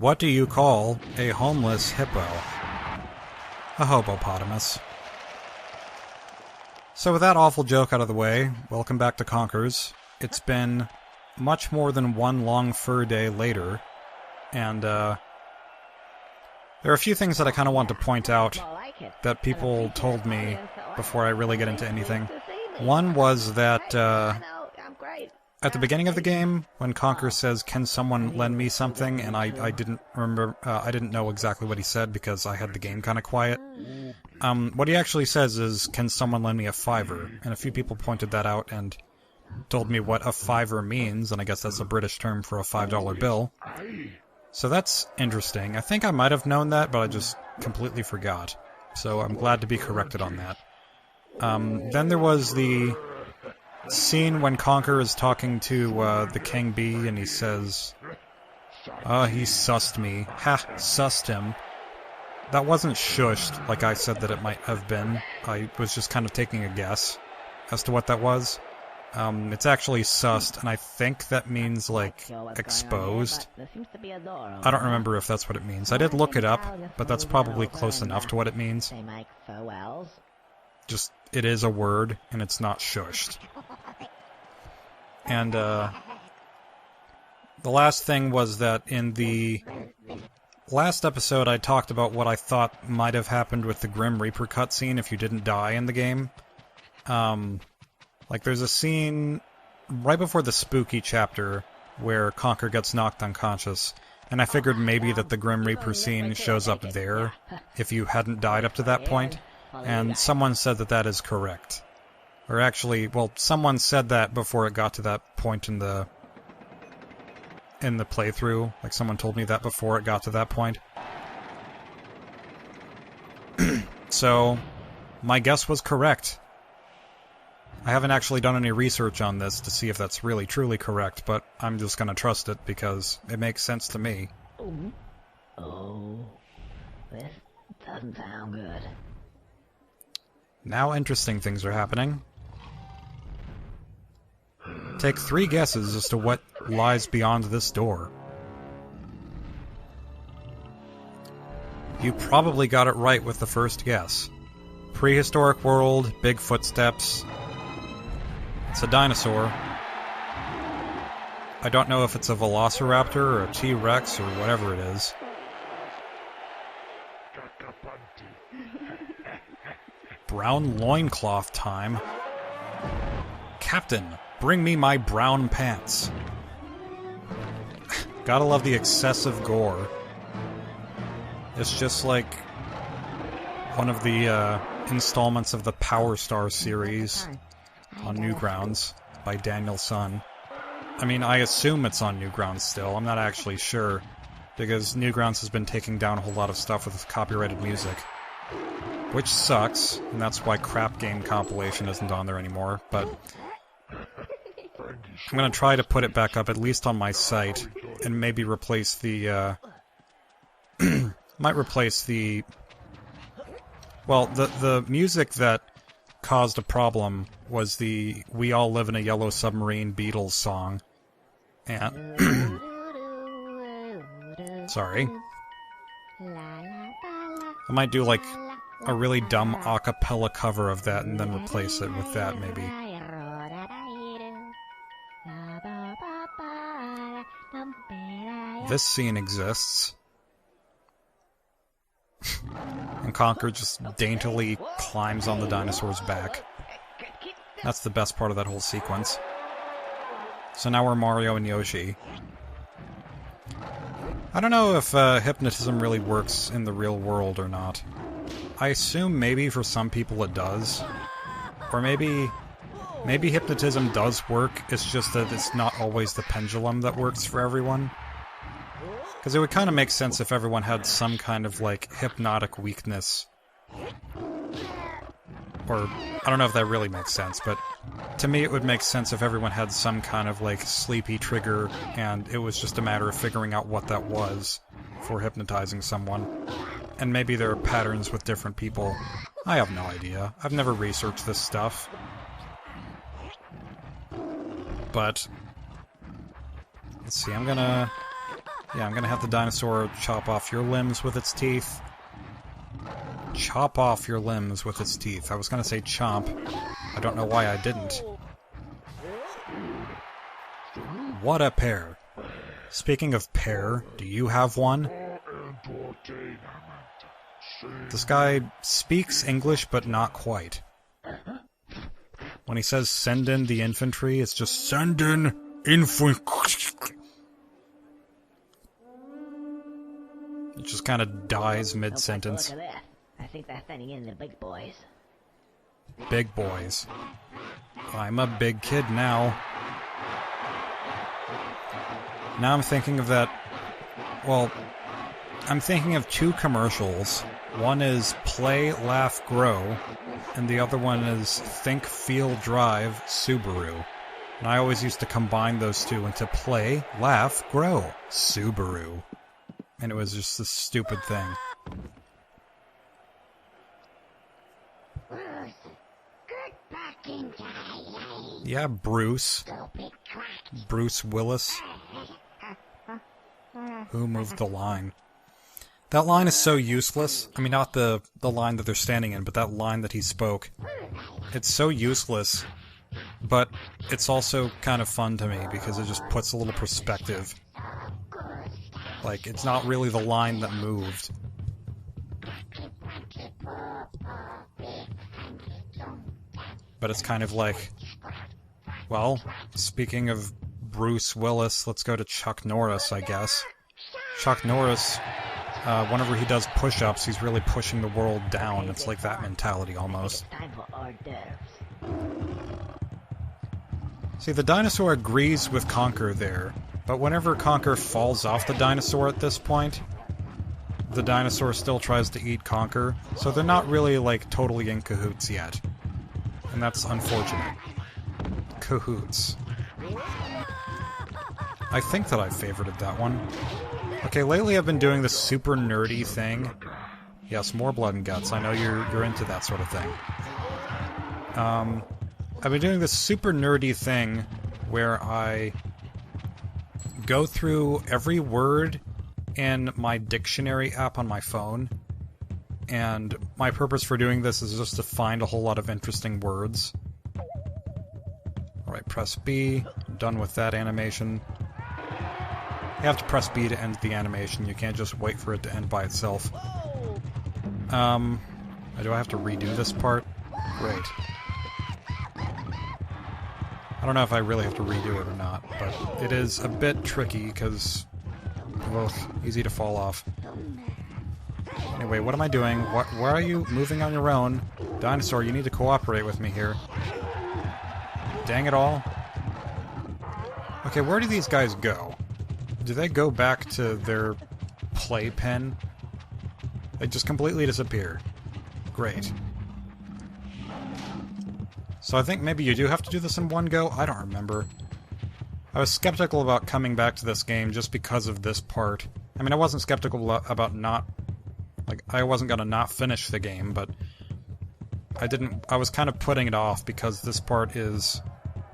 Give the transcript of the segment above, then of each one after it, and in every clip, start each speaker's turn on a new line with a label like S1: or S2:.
S1: What do you call a homeless hippo? A hobopotamus. So with that awful joke out of the way, welcome back to Conkers. It's been much more than one long fur day later, and there are a few things that I kind of want to point out that people told me before I really get into anything. One was that at the beginning of the game, when Conker says, "Can someone lend me something?" and I didn't remember, I didn't know exactly what he said because I had the game kind of quiet. What he actually says is, "Can someone lend me a fiver?" And a few people pointed that out and told me what a fiver means, and I guess that's a British term for a $5 bill. So that's interesting. I think I might have known that, but I just completely forgot. So I'm glad to be corrected on that. Then there was the scene when Conker is talking to the King Bee, and he says, he sussed me. Ha, sussed him. That wasn't shushed, like I said that it might have been. I was just kind of taking a guess as to what that was. It's actually sussed, and I think that means, like, exposed. I don't remember if that's what it means. I did look it up, but that's probably close enough to what it means. Just, it is a word, and it's not shushed. And, the last thing was that in the last episode I talked about what I thought might have happened with the Grim Reaper cutscene if you didn't die in the game. Like, there's a scene right before the spooky chapter where Conker gets knocked unconscious, and I figured maybe that the Grim Reaper scene shows up there if you hadn't died up to that point, and someone said that that is correct. Or actually, well, someone said that before it got to that point in the playthrough. Like, someone told me that before it got to that point. So, my guess was correct. I haven't actually done any research on this to see if that's really truly correct, but I'm just gonna trust it because it makes sense to me.
S2: Oh, this doesn't sound good.
S1: Now interesting things are happening. Take 3 guesses as to what lies beyond this door. You probably got it right with the first guess. Prehistoric World, big footsteps. It's a dinosaur. I don't know if it's a velociraptor or a T-Rex or whatever it is. Brown loincloth time. Captain, bring me my brown pants. Gotta love the excessive gore. It's just like one of the installments of the Power Star series on Newgrounds by Daniel Sun. I mean, I assume it's on Newgrounds still. I'm not actually sure, because Newgrounds has been taking down a whole lot of stuff with copyrighted music. Which sucks, and that's why Crap Game Compilation isn't on there anymore, but I'm gonna try to put it back up, at least on my site, and maybe replace the, might replace the... Well, the music that caused a problem was the We All Live in a Yellow Submarine Beatles song. And... Sorry. I might do, like, a really dumb a cappella cover of that and then replace it with that, maybe. This scene exists. And Conker just daintily climbs on the dinosaur's back. That's the best part of that whole sequence. So now we're Mario and Yoshi. I don't know if hypnotism really works in the real world or not. I assume maybe for some people it does. Or maybe hypnotism does work, it's just that it's not always the pendulum that works for everyone. Because it would kind of make sense if everyone had some kind of, like, hypnotic weakness. Or, I don't know if that really makes sense, but to me it would make sense if everyone had some kind of, like, sleepy trigger, and it was just a matter of figuring out what that was for hypnotizing someone. And maybe there are patterns with different people. I have no idea. I've never researched this stuff. But let's see, I'm gonna Yeah, I'm gonna have the dinosaur chop off your limbs with its teeth. Chop off your limbs with its teeth. I was gonna say chomp. I don't know why I didn't. What a pair. Speaking of pair, do you have one? This guy speaks English, but not quite. When he says send in the infantry, it's just send in infantry. It just kind of dies mid-sentence.
S2: Look at this. I think they're sending in the big boys.
S1: Big boys. I'm a big kid now. Now I'm thinking of that... Well, I'm thinking of two commercials. One is Play, Laugh, Grow, and the other one is Think, Feel, Drive, Subaru. And I always used to combine those two into Play, Laugh, Grow, Subaru. And it was just a stupid thing.
S3: Bruce, get back in time.
S1: Yeah, Bruce.
S3: Stupid twat.
S1: Bruce Willis. Who moved the line? That line is so useless. I mean, not the line that they're standing in, but that line that he spoke. It's so useless, but it's also kind of fun to me because it just puts a little perspective. Like, it's not really the line that moved. But it's kind of like, well, speaking of Bruce Willis, let's go to Chuck Norris, I guess. Chuck Norris, whenever he does push-ups, he's really pushing the world down. It's like that mentality, almost.
S2: Time for hors d'oeuvres.
S1: See, the dinosaur agrees with Conker there, but whenever Conker falls off the dinosaur at this point, the dinosaur still tries to eat Conker, so they're not really, like, totally in cahoots yet. And that's unfortunate. Cahoots. I think that I favorited that one. Okay, lately I've been doing this super nerdy thing. Yes, more blood and guts. I know you're into that sort of thing. I've been doing this super nerdy thing where I go through every word in my dictionary app on my phone, and my purpose for doing this is just to find a whole lot of interesting words. Alright, press B. I'm done with that animation. You have to press B to end the animation. You can't just wait for it to end by itself. Do I have to redo this part? Great. I don't know if I really have to redo it or not, but it is a bit tricky because they're both easy to fall off. Anyway, what am I doing? Where are you moving on your own? Dinosaur, you need to cooperate with me here. Dang it all. Okay, where do these guys go? Do they go back to their playpen? They just completely disappear. Great. So I think maybe you do have to do this in one go? I don't remember. I was skeptical about coming back to this game just because of this part. I mean, I wasn't skeptical about not... Like, I wasn't gonna not finish the game, but... I was kind of putting it off because this part is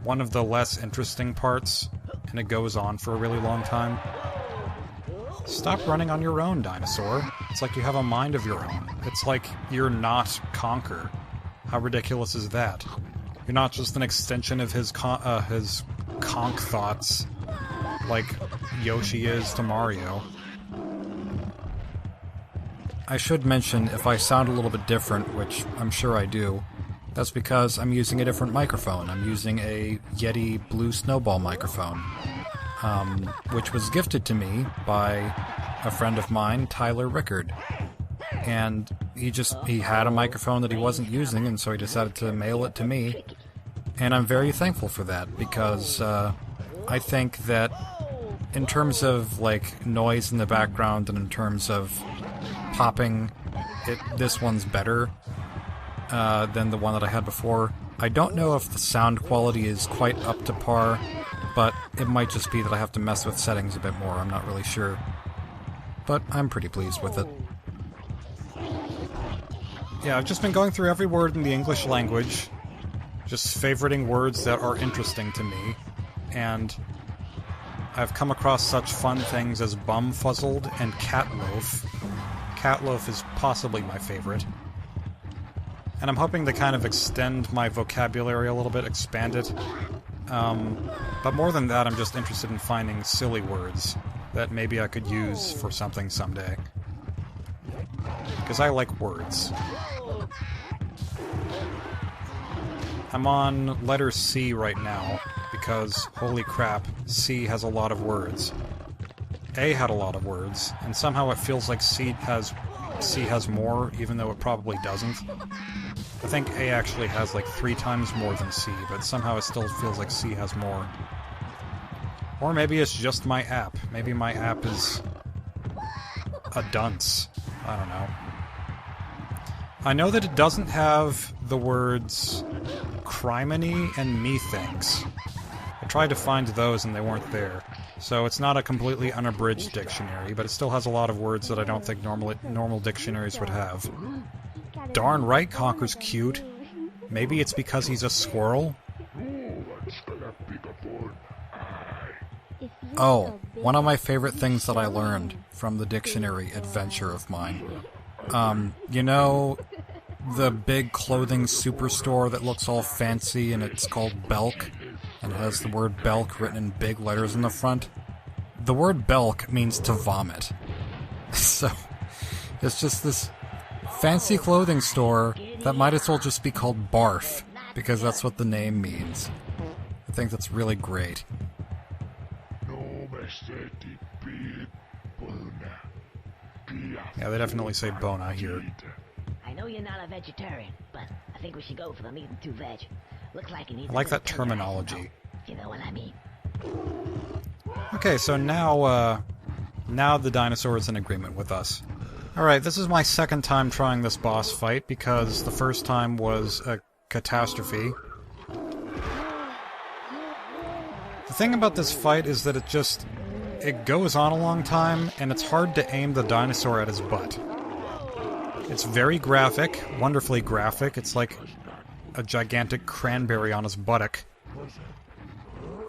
S1: one of the less interesting parts, and it goes on for a really long time. Stop running on your own, dinosaur. It's like you have a mind of your own. It's like you're not Conker. How ridiculous is that? You're not just an extension of his conk thoughts, like Yoshi is to Mario. I should mention, if I sound a little bit different, which I'm sure I do, that's because I'm using a different microphone. I'm using a Yeti Blue Snowball microphone, which was gifted to me by a friend of mine, Tyler Rickard. And he had a microphone that he wasn't using, and so he decided to mail it to me. And I'm very thankful for that, because I think that in terms of, like, noise in the background and in terms of popping, this one's better than the one that I had before. I don't know if the sound quality is quite up to par, but it might just be that I have to mess with settings a bit more. I'm not really sure. But I'm pretty pleased with it. Yeah, I've just been going through every word in the English language, just favoriting words that are interesting to me, and I've come across such fun things as bumfuzzled and catloaf. Catloaf is possibly my favorite. And I'm hoping to kind of extend my vocabulary a little bit, expand it. But more than that, I'm just interested in finding silly words that maybe I could use for something someday. Because I like words. I'm on letter C right now, because, holy crap, C has a lot of words. A had a lot of words, and somehow it feels like C has more, even though it probably doesn't. I think A actually has like 3 times more than C, but somehow it still feels like C has more. Or maybe it's just my app. Maybe my app is a dunce. I don't know. I know that it doesn't have the words criminy and methinks. I tried to find those and they weren't there. So it's not a completely unabridged dictionary, but it still has a lot of words that I don't think normal dictionaries would have. Darn right Conker's cute. Maybe it's because he's a squirrel? Oh, one of my favorite things that I learned from the dictionary adventure of mine. You know the big clothing superstore that looks all fancy and it's called Belk? And has the word Belk written in big letters in the front? The word Belk means to vomit. So, it's just this fancy clothing store that might as well just be called Barf, because that's what the name means. I think that's really great. Yeah, they definitely say Bona here.
S2: I know you're not a vegetarian, but I think we should go for the meat and 2 veg. Looks like you need.
S1: I like that terminology.
S2: You know what I mean?
S1: Okay, so now the dinosaur is in agreement with us. Alright, this is my second time trying this boss fight, because the first time was a catastrophe. The thing about this fight is that it goes on a long time, and it's hard to aim the dinosaur at his butt. It's very graphic, wonderfully graphic. It's like a gigantic cranberry on his buttock.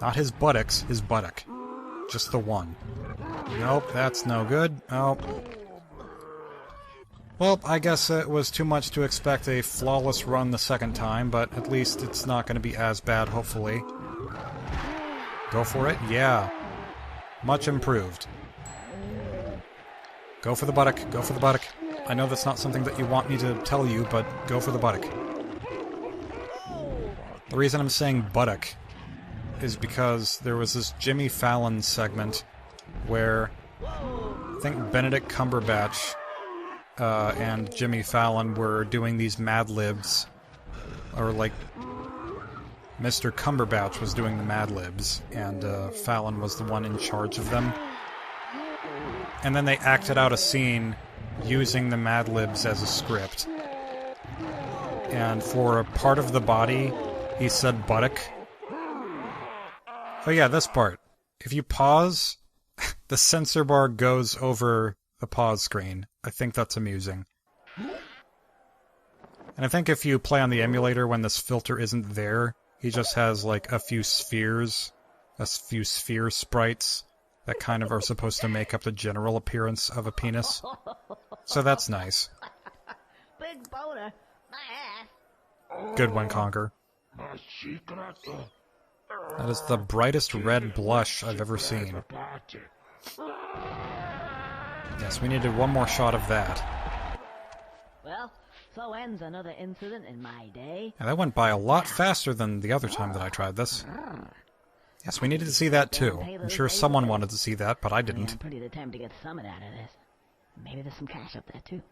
S1: Not his buttocks, his buttock. Just the one. Nope, that's no good. Oh. Well, I guess it was too much to expect a flawless run the second time, but at least it's not going to be as bad, hopefully. Go for it? Yeah. Much improved. Go for the buttock, go for the buttock. I know that's not something that you want me to tell you, but go for the buttock. The reason I'm saying buttock is because there was this Jimmy Fallon segment where I think Benedict Cumberbatch and Jimmy Fallon were doing these Mad Libs, or like Mr. Cumberbatch was doing the Mad Libs, and Fallon was the one in charge of them. And then they acted out a scene using the Mad Libs as a script. And for a part of the body, he said buttock. Oh yeah, this part. If you pause, the censor bar goes over the pause screen. I think that's amusing. And I think if you play on the emulator when this filter isn't there, he just has like a few sphere sprites that kind of are supposed to make up the general appearance of a penis. So that's nice.
S2: Big boner, my ass.
S1: Good one, Conker. That is the brightest red blush I've ever seen. Yes, we needed one more shot of that.
S2: Well, so ends another incident in my day.
S1: And that went by a lot faster than the other time that I tried this. Yes, we needed to see that too. I'm sure someone wanted to see that, but I didn't.
S2: I'm pretty determined to get something out of this. Maybe there's some cash up there too.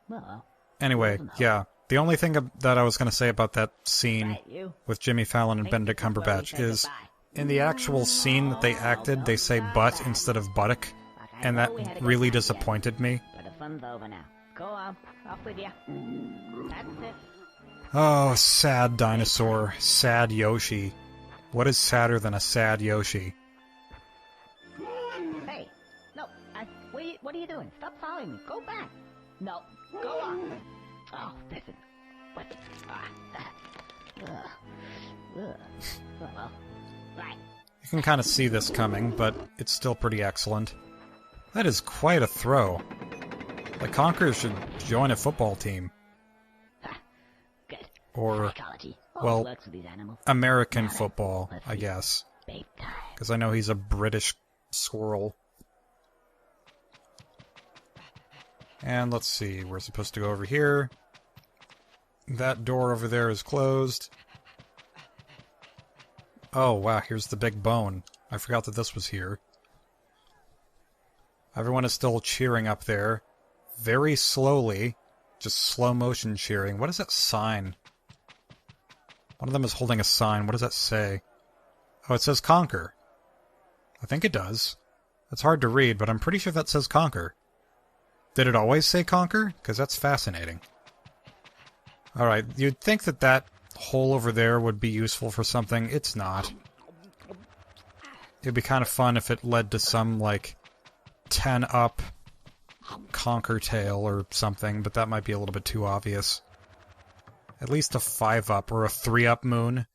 S2: Well.
S1: Anyway, yeah. The only thing that I was going to say about that scene with Jimmy Fallon and Benedict Cumberbatch is, in the actual scene that they acted, they say butt instead of buttock, and that really disappointed me.
S2: But the fun's over now. Go on, off with ya. That's it.
S1: Oh, sad dinosaur. Sad Yoshi. What is sadder than a sad Yoshi?
S2: Hey, no, what are you doing? Stop following me. Go back. No, go on. Oh, listen. What? Oh, well. Right.
S1: You can kind of see this coming, but it's still pretty excellent. That is quite a throw. Like, Conker should join a football team.
S2: Good.
S1: Or,
S2: Psychology.
S1: well,
S2: Works with these animals.
S1: American
S2: Now then,
S1: football,
S2: let's
S1: I
S2: see.
S1: guess.
S2: Bait time.
S1: Because I know he's a British squirrel. And let's see, we're supposed to go over here. That door over there is closed. Oh, wow, here's the big bone. I forgot that this was here. Everyone is still cheering up there. Very slowly. Just slow motion cheering. What is that sign? One of them is holding a sign. What does that say? Oh, it says Conker. I think it does. It's hard to read, but I'm pretty sure that says Conker. Did it always say Conker? Because that's fascinating. Alright, you'd think that that hole over there would be useful for something. It's not. It'd be kind of fun if it led to some, like, 10-up Conker tail or something, but that might be a little bit too obvious. At least a 5-up or a 3-up moon.